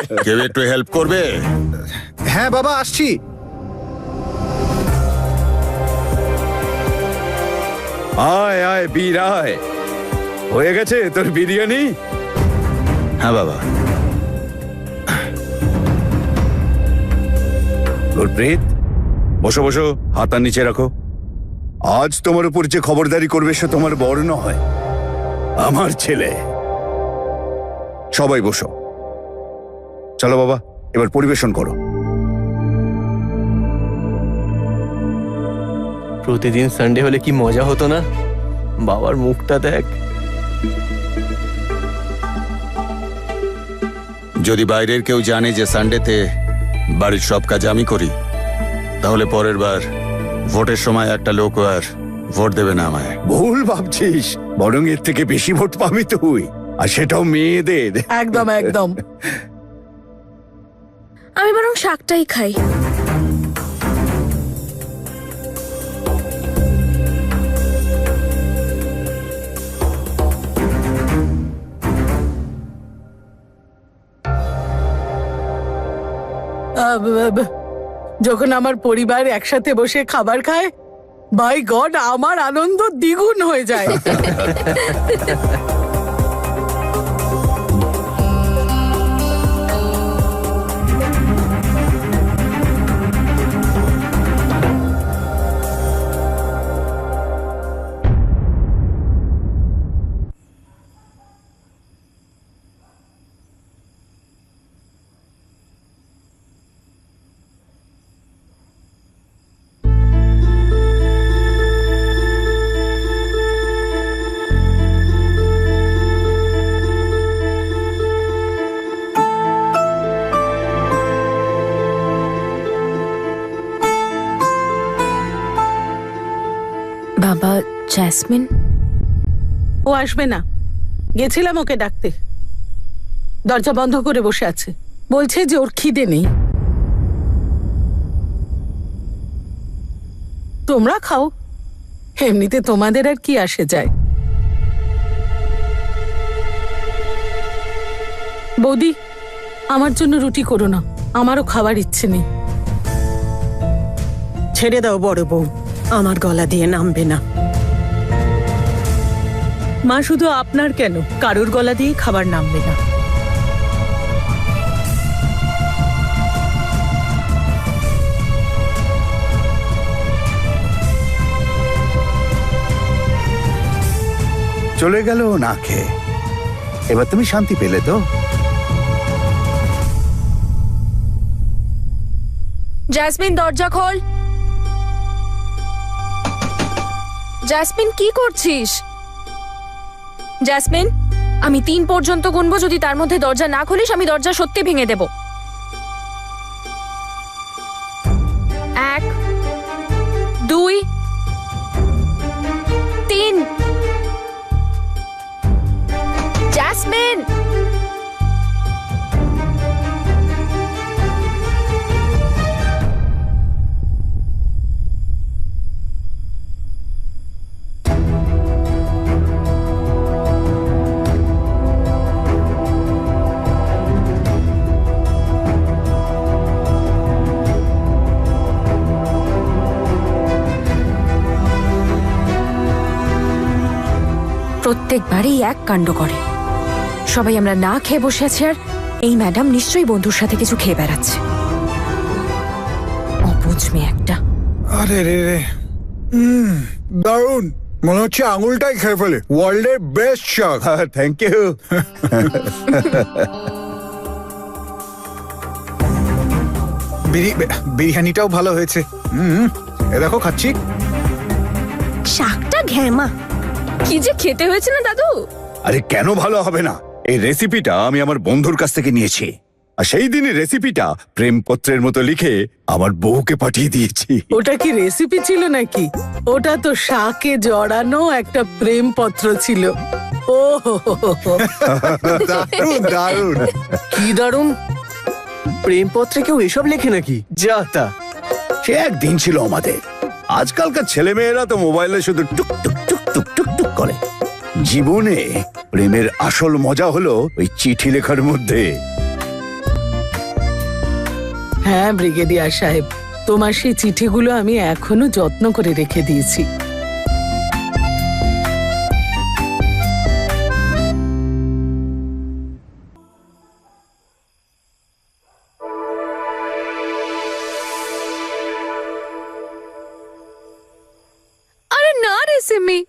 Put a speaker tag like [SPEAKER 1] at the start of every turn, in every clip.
[SPEAKER 1] কেউ একটু হেল্প করবে?
[SPEAKER 2] হ্যাঁ বাবা, আসছি।
[SPEAKER 3] আয় আয় বীর আয়, হয়ে গেছে তোর বিরিয়ানি?
[SPEAKER 1] হ্যাঁ বাবা।
[SPEAKER 3] গুরপ্রীত, বসো বসো, হাত আর নিচে রাখো। আজ তোমার উপর যে খবরদারি করবে সে তোমার বড় নয়, আমার ছেলে। সবাই বসো। চলো বাবা, এবার পরিবেশন করো।
[SPEAKER 4] প্রতিদিন সানডে হলে কি মজা হতো না? বাবার মুখটা দেখ।
[SPEAKER 1] যদি বাইরের কেউ জানে যে সানডেতে বাড়ির সব কাজ আমি করি, তাহলে পরের বার ভোটের সময় একটা লোক আর ভোট দেবে না আমায়।
[SPEAKER 3] ভুল ভাবছিস, বরং এর থেকে বেশি ভোট পাবি তুই, আর সেটাও মেয়েদের।
[SPEAKER 5] একদম একদম।
[SPEAKER 6] আমি বরং শাকটাই খাই।
[SPEAKER 5] যখন আমার পরিবার একসাথে বসে খাবার খায়, বাই গড, আমার আনন্দ দ্বিগুণ হয়ে যায়।
[SPEAKER 6] বাবা, জ্যাসমিন?
[SPEAKER 5] ও আসবে না, গেছিলাম ওকে ডাকতে। দরজা বন্ধ করে বসে আছে, বলছে যে ওর খিদে নেই। তোমরা খাও, এমনিতে তোমাদের আর কি আসে যায়। বৌদি, আমার জন্য রুটি করো না, আমারও খাবার ইচ্ছে নেই।
[SPEAKER 7] ছেড়ে দাও বড় বউ, আমার গলা দিয়ে নামবে না। মা, শুধু আপনার কেন, কারোর গলা দিয়ে খাবার নামবে না।
[SPEAKER 3] চলে গেল না খেয়ে। এবার তুমি শান্তি পেলে তো?
[SPEAKER 6] জ্যাসমিন, দরজা খোল। জ্যাসমিন, কি করছিস? জ্যাসমিন, আমি 3 পর্যন্ত গুনবো, যদি তার মধ্যে দরজা না খুলিস আমি দরজা সত্যি ভেঙে দেব। 1, 2, 3। জ্যাসমিন! প্রত্যেকবারই এক কাণ্ড করে। সবাই আমরা না খেয়ে বসে আছি, আর এই ম্যাডাম নিশ্চয়ই বন্ধুর সাথে কিছু খেয়ে বেড়াচ্ছে। অবুঝ মেয়ে একটা।
[SPEAKER 2] আরে রে রে, দারুণ, মনে হচ্ছে আঙুলটাই খেয়ে ফেলে। ওয়ার্ল্ডের বেস্ট শাক।
[SPEAKER 3] Thank you.
[SPEAKER 2] বিরিয়ানিটাও ভালো হয়েছে। এ দেখো খাচ্ছি।
[SPEAKER 6] শাকটা ঘ্যামা, কি যে খেতে হয়েছে না দাদু।
[SPEAKER 3] আরে কেন ভালো হবে না? এই রেসিপিটা আমি আমার বন্ধুর কাছ থেকে নিয়েছি, আর সেই দিনই রেসিপিটা প্রেমপত্রের মতো লিখে আমার বউকে পাঠিয়ে দিয়েছি।
[SPEAKER 5] ওটা কি রেসিপি ছিল নাকি? ওটা তো শাকে জড়ানো একটা প্রেমপত্র ছিল। ও হো হো হো হো।
[SPEAKER 3] দারুণ দারুণ।
[SPEAKER 4] কি দারুণ! প্রেমপত্রে কেউ এসব লেখে নাকি? যা তা।
[SPEAKER 3] সে একদিন ছিল আমাদের। আজকালকার ছেলে মেয়েরা তো মোবাইলে শুধু টুক টুক টুক টুক টুক টুক করে। জীবনে প্রেমের আসল মজা হলো ওই চিঠি লেখার মধ্যে।
[SPEAKER 5] হ্যাঁ ব্রিগেডিয়ার সাহেব, তোমার সেই চিঠিগুলো আমি এখনো যত্ন করে রেখে দিয়েছি।
[SPEAKER 6] আরে না রে সিমি,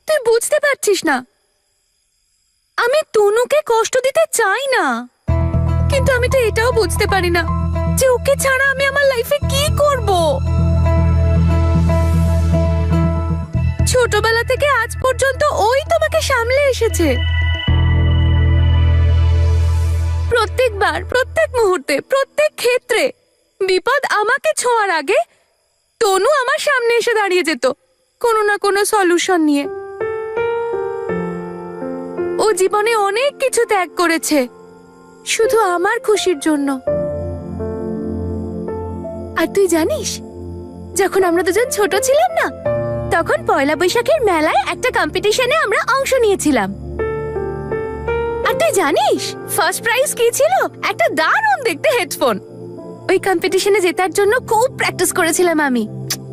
[SPEAKER 6] তুই বুঝতে পারছিস না। আমি তনুকে কষ্ট দিতে চাই না, কিন্তু আমি তো এটাও বুঝতে পারি না যে ওকে ছাড়া আমি আমার লাইফে কি করব। ছোটবেলা থেকে আজ পর্যন্ত ওই তোমাকে সামলে এসেছে। প্রত্যেকবার, প্রত্যেক মুহূর্তে, প্রত্যেক ক্ষেত্রে বিপদ আমাকে ছোঁয়ার আগে তনু আমার সামনে এসে দাঁড়িয়ে যেত কোনো না কোনো সলিউশন নিয়ে। ও জীবনে অনেক কিছু ত্যাগ করেছে শুধু আমার খুশির জন্য। আর তুই জানিস, যখন আমরা দুজন ছোট ছিলাম না, তখন পয়লা বৈশাখের মেলায় একটা কম্পিটিশনে আমরা অংশ নিয়েছিলাম। আর তুই জানিস ফার্স্ট প্রাইজ কি ছিল? একটা দারুণ দেখতে হেডফোন। ওই কম্পিটিশনে জেতার জন্য খুব প্র্যাকটিস করেছিলাম আমি,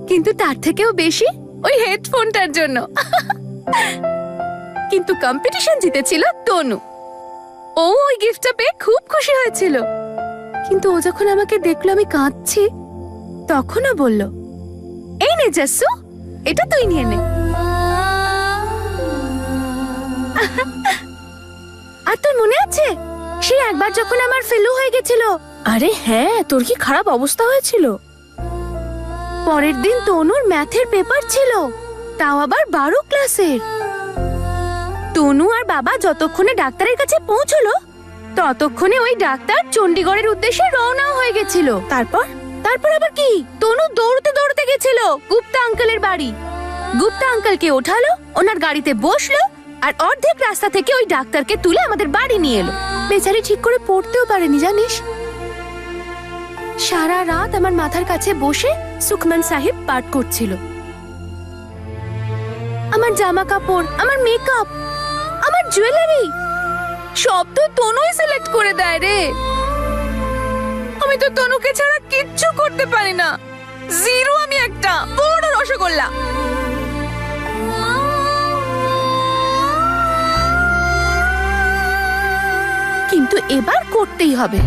[SPEAKER 6] কিন্তু তার থেকেও বেশি ওই হেডফোনটার জন্য। কিন্তু কম্পিটিশন জিতেছিল তনু। ও ওই গিফটটা পেয়ে খুব খুশি হয়েছিল, কিন্তু ও যখন আমাকে দেখলো আমি কাঁদছি, তখনও বলল, এই নে জাসু, এটা তুই নিয়ে নে। আর তোর মনে আছে সে একবার যখন আমার ফেলু হয়ে গেছিল? আরে হ্যাঁ, তোর কি খারাপ অবস্থা হয়েছিল? পরের দিন তনুর ম্যাথের পেপার ছিল, তাও আবার 12 ক্লাসের। তনু আর বাবা যতক্ষণে ডাক্তারের কাছে পৌঁছলো, ততক্ষণে ওই ডাক্তার চণ্ডীগড়ের উদ্দেশ্যে রওনা হয়ে গেছিল। তারপর আবার কি? তনু দৌড়তে দৌড়তে গেছিল গুপ্তা আঙ্কেলের বাড়ি। গুপ্তা আঙ্কেলকে ওঠালো, ওনার গাড়িতে বসলো, আর অর্ধেক রাস্তা থেকে ওই ডাক্তারকে তুলে আমাদের বাড়ি নিয়ে এলো। বেচারি ঠিক করে পড়তেও পারেনি জানিস। সারা রাত আমার মাথার কাছে বসে সুখমান সাহিব পাঠ করছিল। আমার জামা কাপড়, আমার মেকআপ, আমার জুয়েলারি সব তো তনুই সিলেক্ট করে দেয় রে। আমি তো তনুকে ছাড়া কিচ্ছু করতে পারি না। জিরো আমি একটা বড় রসগোল্লা। কিন্তু এবার করতেই হবে।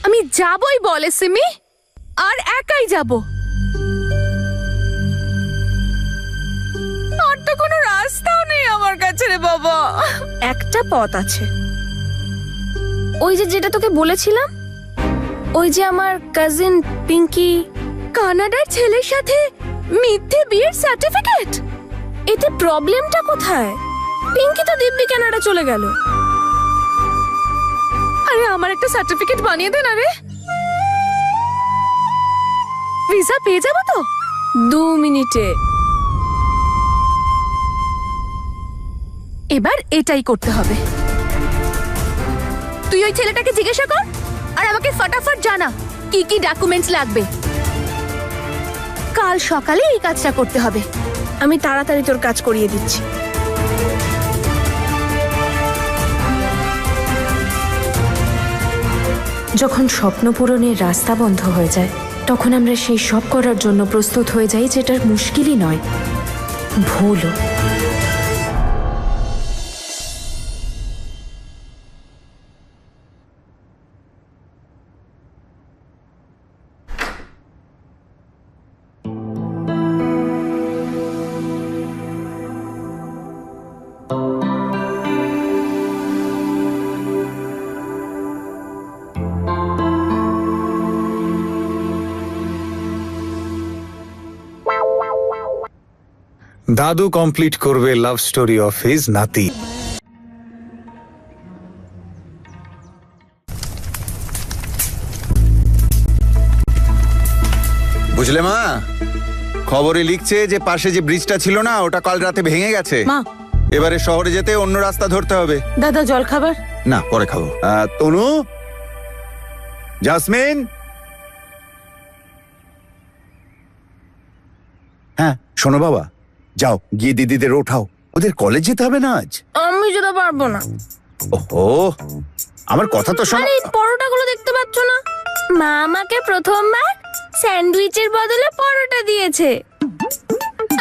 [SPEAKER 6] আমি যাবই বলে সিমি, আর একাই যাব। আর তো কোনো রাস্তাও নেই আমার কাছে রে বাবা। একটা পথ আছে, ওই যেটা তোকে বলেছিলাম, ওই যে আমার কাজিন পিঙ্কি কানাডার ছেলের সাথে মিথ্যে বিয়ের সার্টিফিকেট। এতে প্রবলেমটা কোথায়? পিঙ্কি তো দিব্যি কানাডা চলে গেল। আরে আমার একটা সার্টিফিকেট বানিয়ে দে না রে। ভিসা পেয়ে যাবো তো 2 মিনিটে। এবার এটাই করতে হবে। তুই ওই ছেলেটাকে জিজ্ঞাসা কর, আর আমাকে ফটাফট জানা কি কি ডকুমেন্টস লাগবে। কাল সকালে এই কাজটা করতে হবে। আমি তাড়াতাড়ি তোর কাজ করিয়ে দিচ্ছি। যখন স্বপ্ন পূরণের রাস্তা বন্ধ হয়ে যায়, তখন আমরা সেই সব করার জন্য প্রস্তুত হয়ে যাই যেটার মুশকিলই নয়, ভুলও।
[SPEAKER 2] দাদু কমপ্লিট করবে লাভ স্টোরি অফ হিজ নাতি।
[SPEAKER 1] বুঝলে মা, খবরে লিখছে যে পাশে যে ব্রিজটা ছিল না, ওটা কাল রাতে ভেঙে গেছে।
[SPEAKER 5] মা,
[SPEAKER 1] এবারে শহরে যেতে অন্য রাস্তা ধরতে হবে।
[SPEAKER 5] দাদা জল খাবার?
[SPEAKER 1] না, পরে খাবো।
[SPEAKER 3] তনু, জাসমিন, হ্যাঁ শোনো বাবা, যাও গিয়ে দিদিদের ওঠাও, ওদের কলেজ যেতে হবে না আজ।
[SPEAKER 6] আমি যেতে পারবো না।
[SPEAKER 3] ওহো, আমার কথা তো শোনো।
[SPEAKER 6] আরে এই পরোটাগুলো দেখতে পাচ্ছ না? মা আমাকে প্রথমবার স্যান্ডউইচের বদলে পরোটা দিয়েছে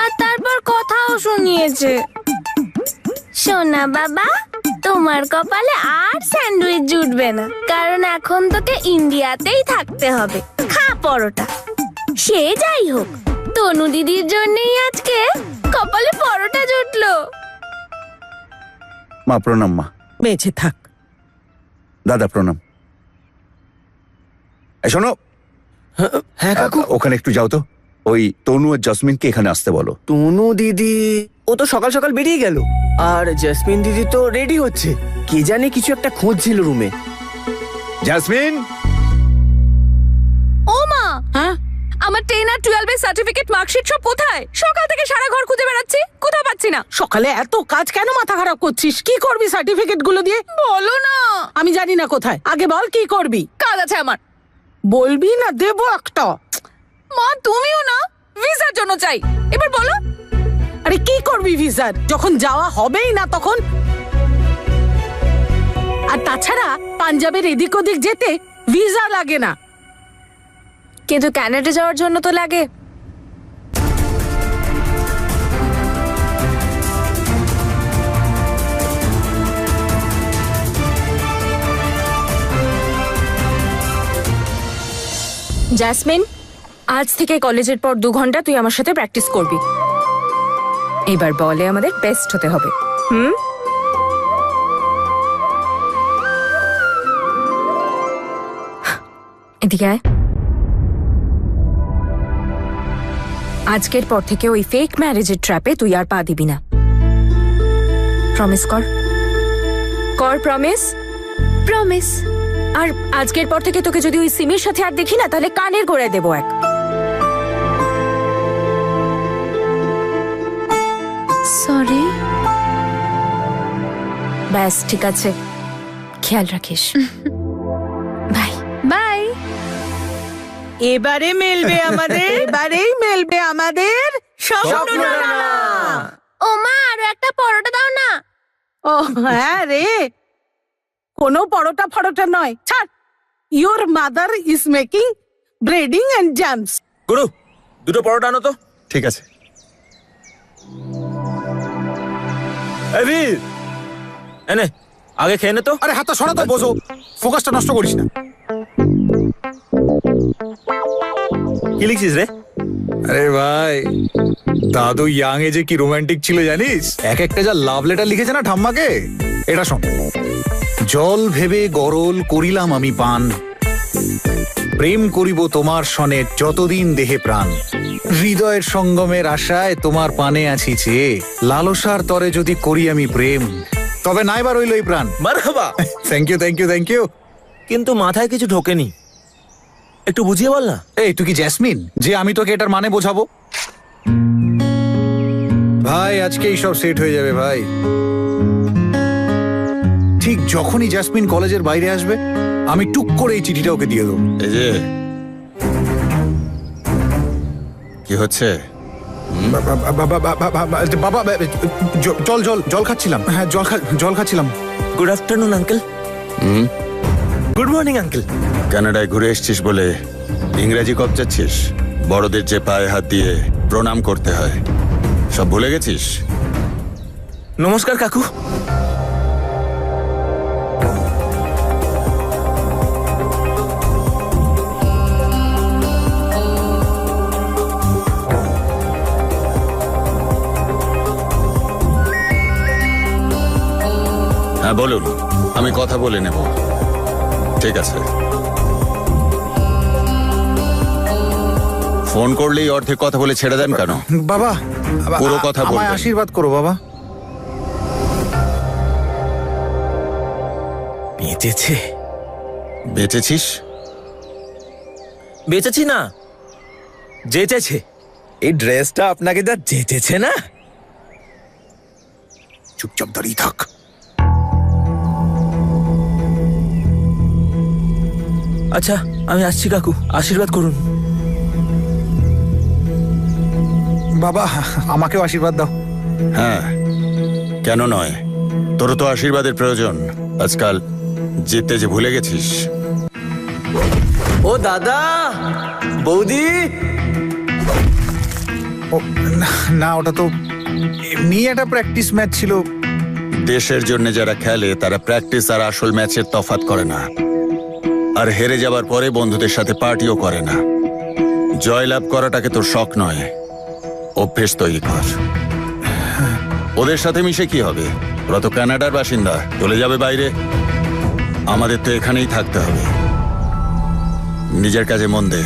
[SPEAKER 6] আর তারপর কথাও শুনিয়েছে। সোনা বাবা, তোমার কপালে আর স্যান্ডউইচ জুটবে না, কারণ এখন তোকে ইন্ডিয়াতেই থাকতে হবে। খা পরোটা। সে যাই হোক, তনু দিদির জন্যই আজকে কপালে পরোটা জুটলো।
[SPEAKER 3] মা প্রণাম। মা,
[SPEAKER 7] বেঁচে থাক।
[SPEAKER 3] দাদা প্রণাম। এই শোনো,
[SPEAKER 4] হ্যাঁ কাকু।
[SPEAKER 3] ওখানে একটু যাও তো, ওই তনু আর জসমিনকে এখানে আসতে বলো।
[SPEAKER 4] তনু দিদি ও তো সকাল সকাল বেরিয়ে গেল, আর জেসমিন দিদি তো রেডি হচ্ছে। কে জানে কিছু একটা খুঁজছিল রুমে।
[SPEAKER 3] জাসমিন,
[SPEAKER 6] ও মা,
[SPEAKER 5] হ্যাঁ,
[SPEAKER 6] আমার 10 আর 12 এর সার্টিফিকেট মার্কশিট সব কোথায়? সকাল থেকে সারা ঘর খুঁজে বেড়াচ্ছি, কোথাও পাচ্ছি না।
[SPEAKER 5] সকালে এত কাজ কেন মাথা খারাপ করছিস? কি করবি সার্টিফিকেট গুলো দিয়ে?
[SPEAKER 6] বলো না।
[SPEAKER 5] আমি জানি না কোথায়, আগে বল কি করবি।
[SPEAKER 6] কাজ আছে আমার।
[SPEAKER 5] বলবি না দেবো একটা।
[SPEAKER 6] মা তুমিও না, ভিসার জন্য চাই। এবার বলো।
[SPEAKER 5] আরে কি করবি ভিসার, যখন যাওয়া হবেই না তখন? আর তাছাড়া পাঞ্জাবের এদিক ওদিক যেতে ভিসা লাগে না।
[SPEAKER 6] কিন্তু কানাডা যাওয়ার জন্য তো লাগে। জেসমিন, আজ থেকে কলেজের পর 2 ঘন্টা তুই আমার সাথে প্র্যাকটিস করবি। এবার বলে আমাদের বেস্ট হতে হবে। এদিকে আয়। আজকের পর থেকে ওই ফেক ম্যারেজের ট্র্যাপে তুই আর পা দিবি না। প্রমিস কর, কর প্রমিস। প্রমিস। আর আজকের পর থেকে তোকে যদি ওই সিমির সাথে আর দেখি না, তাহলে কানের গোড়ায় দেবো এক। সরি। ব্যাস ঠিক আছে, খেয়াল রাখিস। Bye bye.
[SPEAKER 7] এবারে মেলবে আমাদের,
[SPEAKER 5] এবারেই মেলবে আমাদের
[SPEAKER 7] স্বপ্ননামা।
[SPEAKER 6] ও মা, আরো একটা পরোটা দাও না।
[SPEAKER 5] ও হ্যাঁ রে, কোনো পরোটা ফরোটা নয়, ছাড়। Your mother is making breading and jams.
[SPEAKER 4] গুরু, 2টো পরোটা আনো তো।
[SPEAKER 1] ঠিক আছে।
[SPEAKER 4] এনে আগে খেয়ে নে তো।
[SPEAKER 2] আরে হাতটা সরা তো, বসো, ফোকাসটা নষ্ট করিস না।
[SPEAKER 4] কি লিখছিস রে?
[SPEAKER 2] আরে ভাই, দাদু ইয়াং এজে কি রোমান্টিক ছিল জানিস? এক একটা যা লাভ লেটার লিখেছে না ঠাম্মাকে। এটা শোন। জল ভেবে গরল করিলাম আমি পান, প্রেম করিব তোমার সনে যতদিন দেহে প্রাণ। হৃদয়ের সঙ্গমের আশায় তোমার পানে আছি চেয়ে, লালসার তরে যদি করি আমি প্রেম, তবে নাইবা রইল এই প্রাণ।
[SPEAKER 4] মারহাবা।
[SPEAKER 2] Thank you, thank you, thank you.
[SPEAKER 4] কিন্তু মাথায় কিছু ঢোকেনি, একটু বুঝিয়ে বল না।
[SPEAKER 2] এই তুই কি জ্যাসমিন যে আমি তোকে এটার মানে বোঝাবো? ভাই আজকেই সব সেট হয়ে যাবে ভাই। ঠিক যখনই জ্যাসমিন কলেজের বাইরে আসবে, আমি টুক করে এই চিঠিটা ওকে দিয়ে দেবো।
[SPEAKER 1] এই যে কি হচ্ছে?
[SPEAKER 2] বাবা, জল জল জল খাচ্ছিলাম। হ্যাঁ, জল খাচ্ছিলাম।
[SPEAKER 4] Good afternoon uncle. Good morning uncle.
[SPEAKER 1] কানাডায় ঘুরে এসেছিস বলে ইংরেজি কবচাচ্ছিস? বড়দের যে পায়ে হাত দিয়ে প্রণাম করতে হয়, সব ভুলে গেছিস?
[SPEAKER 4] নমস্কার কাকু।
[SPEAKER 1] হ্যাঁ বলুন, আমি কথা বলে নেব। ঠিক আছে। ফোন করলেই অর্ধেক কথা বলে ছেড়ে দেন কেন?
[SPEAKER 2] বাবা,
[SPEAKER 1] পুরো কথা
[SPEAKER 2] আমায়
[SPEAKER 1] বলবেন।
[SPEAKER 2] আশীর্বাদ করো বাবা।
[SPEAKER 4] বেঁচেছে?
[SPEAKER 1] বেঁচেছিস?
[SPEAKER 4] বেঁচেছি না, জেচেছে। এই ড্রেসটা আপনাকে যা জেচেছে না।
[SPEAKER 2] চুপচাপ দাঁড়িয়ে থাক।
[SPEAKER 4] আচ্ছা আমি আসছি কাকু, আশীর্বাদ করুন।
[SPEAKER 2] বাবা, আমাকেও আশীর্বাদ দাও।
[SPEAKER 1] হ্যাঁ, কেন নয়? তোরও তো আশীর্বাদের প্রয়োজন। আজকাল জিততে যে ভুলে গেছিস।
[SPEAKER 4] ও দাদা, বৌদি,
[SPEAKER 2] ও, না ওটা তো এমনি একটা প্র্যাকটিস ম্যাচ ছিল।
[SPEAKER 1] দেশের জন্য যারা খেলে তারা প্র্যাকটিস আর আসল ম্যাচের তফাৎ করে না, আর হেরে যাবার পরে বন্ধুদের সাথে পার্টিও করে না। জয়লাভ করাটাকে তোর শখ নয়, অভ্যেস তৈরি কর। ওদের সাথে মিশে কি হবে? ওরা তো কানাডার বাসিন্দা, চলে যাবে বাইরে। আমাদের তো এখানেই থাকতে হবে। নিজের কাজে মন দে।